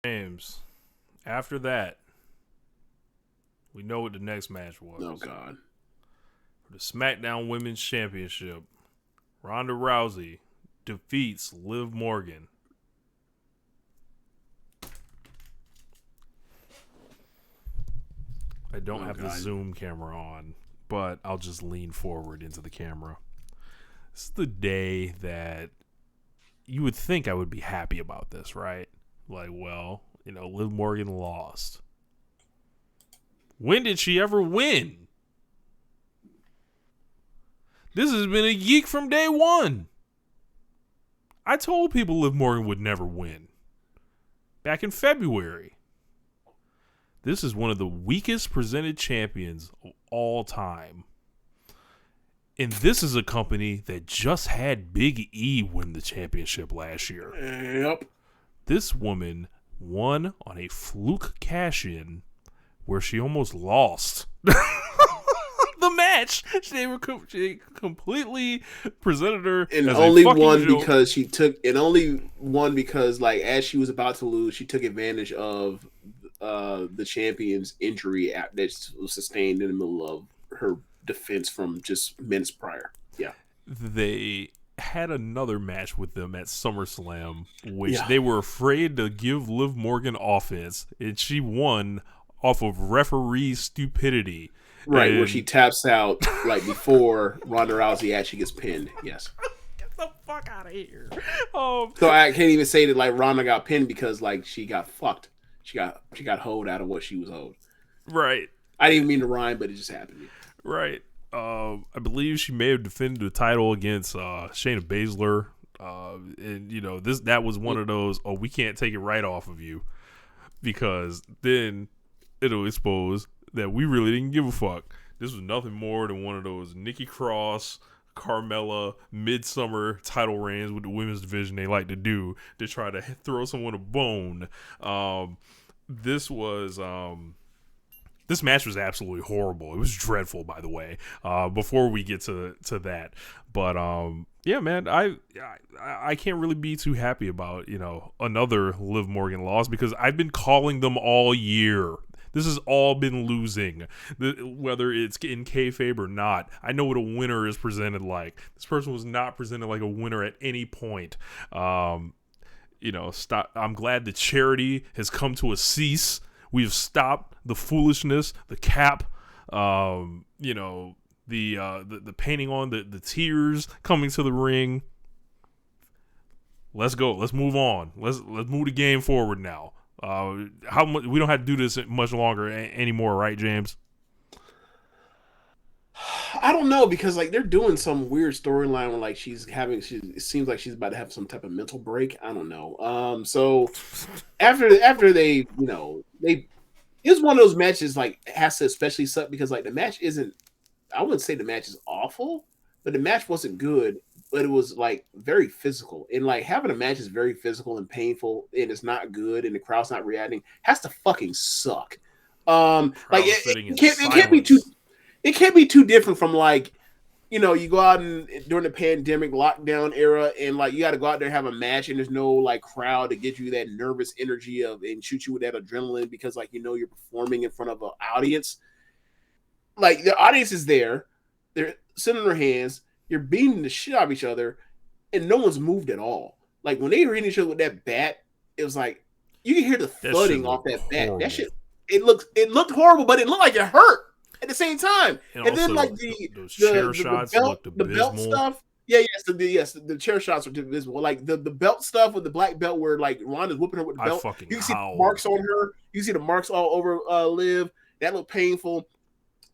James. After that, we know what the next match was. Oh God. For the SmackDown Women's Championship, Ronda Rousey defeats Liv Morgan. I don't have the Zoom camera on, but I'll just lean forward into the camera. This is the day that you would think I would be happy about this, right? Like, well, Liv Morgan lost. When did she ever win? This has been a geek from day one. I told people Liv Morgan would never win. Back in February. This is one of the weakest presented champions of all time. And this is a company that just had Big E win the championship last year. Yep. This woman won on a fluke cash-in where she almost lost the match. She completely presented her and as only a fucking won joke. because she took and only won because like as she was about to lose, she took advantage of the champion's injury that was sustained in the middle of her defense from just minutes prior. Yeah, they had another match with them at SummerSlam, which they were afraid to give Liv Morgan offense, and she won off of referee stupidity. Right, where she taps out like before Ronda Rousey actually gets pinned. Yes. Get the fuck out of here. So I can't even say that like Ronda got pinned because like she got fucked. She got hoed out of what she was owed. Right. I didn't even mean to rhyme, but it just happened. Right. I believe she may have defended the title against Shayna Baszler. And that was one of those, we can't take it right off of you, because then it'll expose that we really didn't give a fuck. This was nothing more than one of those Nikki Cross, Carmella midsummer title reigns with the women's division they like to do to try to throw someone a bone. This match was absolutely horrible. It was dreadful, by the way. Before we get to that, but yeah, man, I can't really be too happy about another Liv Morgan loss, because I've been calling them all year. This has all been losing, whether it's in kayfabe or not. I know what a winner is presented like. This person was not presented like a winner at any point. Stop. I'm glad the charity has come to a cease. We have stopped the foolishness, the cap, the painting on the tears coming to the ring. Let's go. Let's move on. Let's move the game forward now. How much we don't have to do this much longer anymore, right, James? I don't know, because like they're doing some weird storyline where like it seems like she's about to have some type of mental break. I don't know. So after they it's one of those matches like has to especially suck because like the match isn't. I wouldn't say the match is awful, but the match wasn't good. But it was like very physical, and like having a match is very physical and painful, and it's not good, and the crowd's not reacting. Has to fucking suck. Like it can't be too. It can't be too different from like, you go out and during the pandemic lockdown era, and like you got to go out there and have a match, and there's no like crowd to get you that nervous energy and shoot you with that adrenaline because like you're performing in front of an audience. Like the audience is there, they're sitting on their hands. You're beating the shit out of each other, and no one's moved at all. Like when they were hitting each other with that bat, it was like you can hear the thudding off that bat. That shit, it looked horrible, but it looked like it hurt at the same time. And then like those chair shots looked abysmal. The belt stuff. The chair shots were visible. Like the belt stuff with the black belt where like Ronda's whipping her with the belt. You can see the marks on her. You see the marks all over Liv. That looked painful.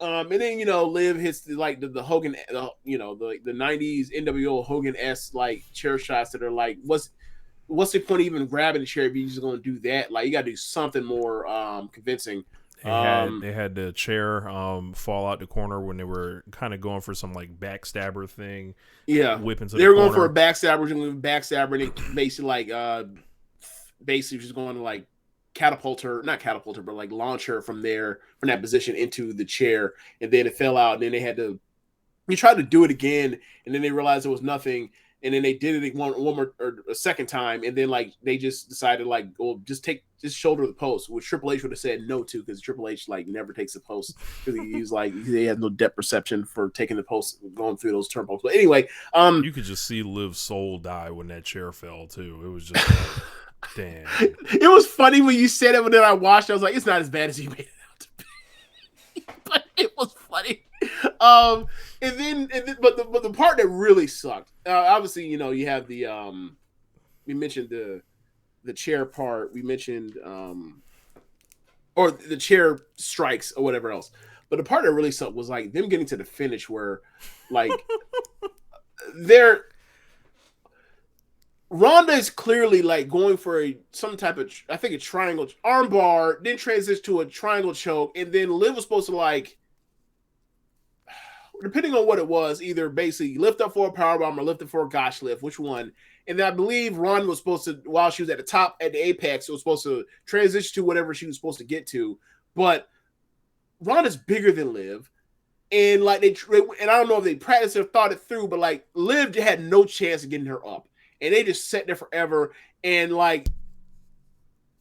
And then Liv hits like the Hogan, the 90s NWO Hogan-esque like chair shots that are like, what's the point of even grabbing the chair if you're just going to do that? Like you got to do something more convincing. They had the chair fall out the corner when they were kind of going for some like backstabber thing. Yeah, whipping to they were going for a backstabber, and they basically like basically just going to like not catapult her, but like launch her from that position into the chair, and then it fell out, and then they tried to do it again, and then they realized it was nothing, and then they did it one more or a second time, and then like they just decided like, well, just shoulder the post, which Triple H would have said no to, because Triple H like never takes the post, because he's like he has no depth perception for taking the post, going through those turnbuckles. But anyway, you could just see Liv's soul die when that chair fell too. It was just like, damn. It was funny when you said it, but then I watched it, I was like, it's not as bad as you made it out to be. But it was funny. And then but the part that really sucked, obviously, you know, you have the we mentioned the chair part, we mentioned or the chair strikes or whatever else, but the part that really sucked was like them getting to the finish where like Ronda is clearly like going for some type of, I think, a triangle armbar, then transitions to a triangle choke, and then Liv was supposed to like, depending on what it was, either basically lift up for a powerbomb or lift up for a gosh lift, which one? And I believe Ronda was supposed to, while she was at the top at the apex, it was supposed to transition to whatever she was supposed to get to. But Ronda's bigger than Liv. And like and I don't know if they practiced or thought it through, but like Liv had no chance of getting her up. And they just sat there forever, and like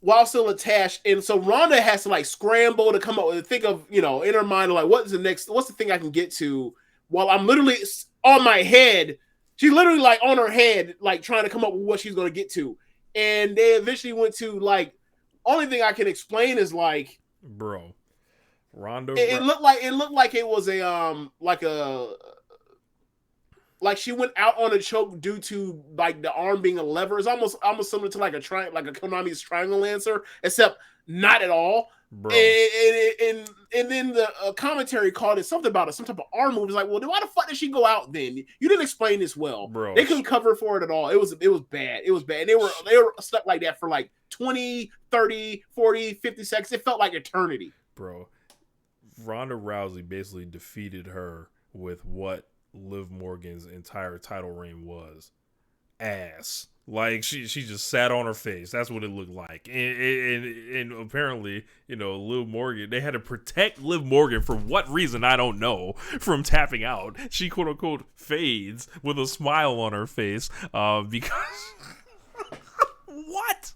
while still attached, and so Ronda has to like scramble to come up with, think of, you know, in her mind, like what's the thing I can get to while I'm literally on my head. She's literally like on her head, like trying to come up with what she's going to get to. And they eventually went to like, only thing I can explain is like, bro, Ronda. It looked like it was like she went out on a choke due to like the arm being a lever. It's almost similar to like a Konami's Triangle Lancer, except not at all. Bro. And then the commentary called it something about some type of arm move. It's like, well, then why the fuck did she go out then? You didn't explain this well. Bro. They couldn't cover for it at all. It was bad. It was bad. And they were stuck like that for like 20, 30, 40, 50 seconds. It felt like eternity. Bro, Ronda Rousey basically defeated her with what Liv Morgan's entire title reign was. Ass. Like she just sat on her face. That's what it looked like. And apparently, you know, Liv Morgan, they had to protect Liv Morgan for what reason, I don't know, from tapping out. She quote unquote fades with a smile on her face because what?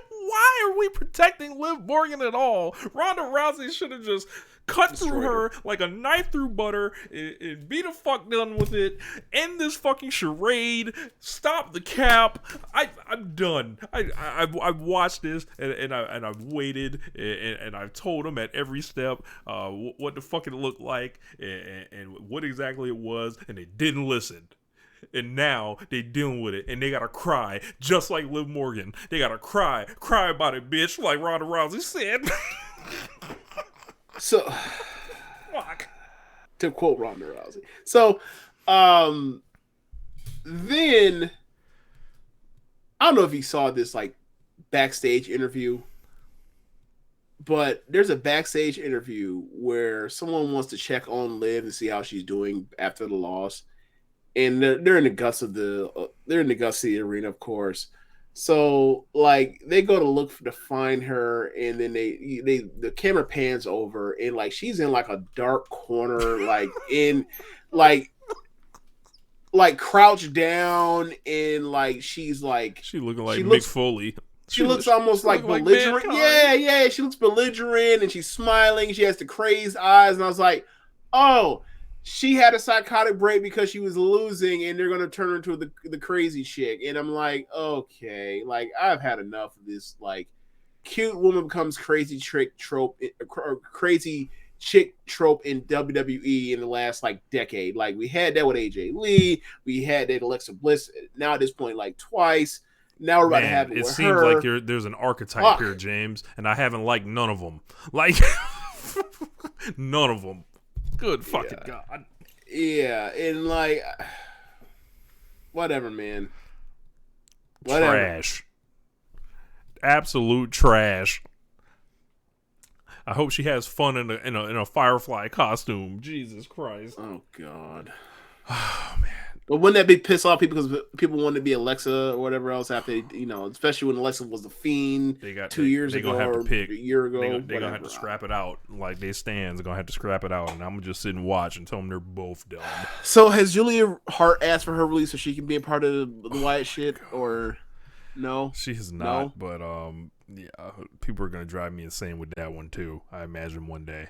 Why are we protecting Liv Morgan at all? Ronda Rousey should have just cut through her like a knife through butter and be the fuck done with it. End this fucking charade. Stop the cap. I'm done. I've watched this and I've waited and I've told them at every step what the fuck it looked like and what exactly it was, and they didn't listen. And now they dealing with it, and they gotta cry just like Liv Morgan. They gotta cry about it, bitch, like Ronda Rousey said. So, fuck. To quote Ronda Rousey. So, then I don't know if you saw this like backstage interview, but there's a backstage interview where someone wants to check on Liv and see how she's doing after the loss. And they're in the guts of the arena, of course. So like they go to look to find her, and then the camera pans over, and like she's in like a dark corner, like in like crouched down, and like she's like she looking like Mick Foley. She looks almost like belligerent. Yeah. She looks belligerent, and she's smiling. She has the crazed eyes, and I was like, oh. She had a psychotic break because she was losing, and they're going to turn her into the crazy chick. And I'm like, okay, like I've had enough of this. Like, cute woman becomes crazy chick trope in WWE in the last like decade. Like we had that with AJ Lee, we had that Alexa Bliss. Now at this point, like twice. Now we're about to have it with seems her. like there's an archetype here, James, and I haven't liked none of them. Like none of them. Good fucking God. Yeah, and like, whatever, man. Whatever. Trash. Absolute trash. I hope she has fun in a Firefly costume. Jesus Christ. Oh God. Oh man. But wouldn't that be piss off people because people wanted to be Alexa or whatever else after especially when Alexa was the Fiend They got 2 years they ago gonna have to or pick. a year ago, They gonna have whatever. to scrap it out. Like they stands gonna have to scrap it out, and I'm gonna just sit and watch and tell them they're both dumb. So has Julia Hart asked for her release so she can be a part of the Wyatt shit or no? She has No. not, but yeah, people are gonna drive me insane with that one too. I imagine one day.